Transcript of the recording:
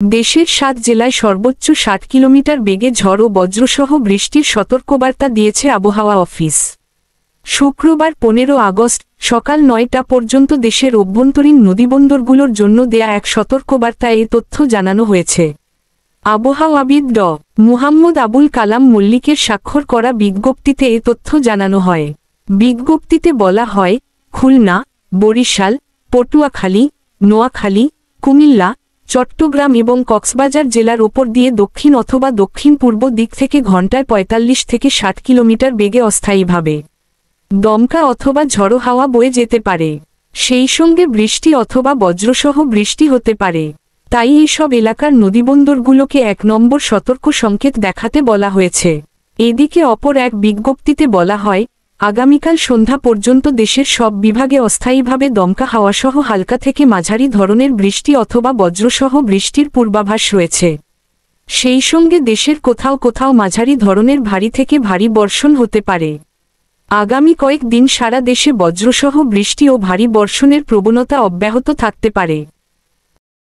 দেশের ৭ জেলায় সর্বোচ্চ ৬০ কিলোমিটার বেগে ঝড় ও বজ্রসহ বৃষ্টির সতর্কবার্তা দিয়েছে আবহাওয়া অফিস। শুক্রবার ১৫ আগস্ট সকাল ৯টা পর্যন্ত দেশের অভ্যন্তরীণ নদীবন্দরগুলোর জন্য দেয়া এক সতর্কবার্তায় এ তথ্য জানানো হয়েছে। আবহাওয়াবিদ ড. মুহাম্মদ আবুল কালাম মল্লিকের স্বাক্ষর করা বিজ্ঞপ্তিতে এ তথ্য জানানো হয়। বিজ্ঞপ্তিতে বলা হয়, খুলনা, বরিশাল, পটুয়াখালী, নোয়াখালী, কুমিল্লা, চট্টগ্রাম এবং কক্সবাজার জেলার ওপর দিয়ে দক্ষিণ অথবা দক্ষিণ পূর্ব দিক থেকে ঘণ্টায় ৪৫ থেকে ৬০ কিলোমিটার বেগে অস্থায়ীভাবে দমকা অথবা ঝড়ো হাওয়া বয়ে যেতে পারে। সেই সঙ্গে বৃষ্টি অথবা বজ্রসহ বৃষ্টি হতে পারে। তাই এসব এলাকার নদীবন্দরগুলোকে ১ নম্বর সতর্ক সংকেত দেখাতে বলা হয়েছে। এদিকে অপর এক বিজ্ঞপ্তিতে বলা হয়, আগামীকাল সন্ধ্যা পর্যন্ত দেশের সব বিভাগে অস্থায়ীভাবে দমকা হাওয়াসহ হালকা থেকে মাঝারি ধরনের বৃষ্টি অথবা বজ্রসহ বৃষ্টির পূর্বাভাস রয়েছে। সেই সঙ্গে দেশের কোথাও কোথাও মাঝারি ধরনের ভারী থেকে ভারী বর্ষণ হতে পারে। আগামী কয়েক দিন সারা দেশে বজ্রসহ বৃষ্টি ও ভারী বর্ষণের প্রবণতা অব্যাহত থাকতে পারে।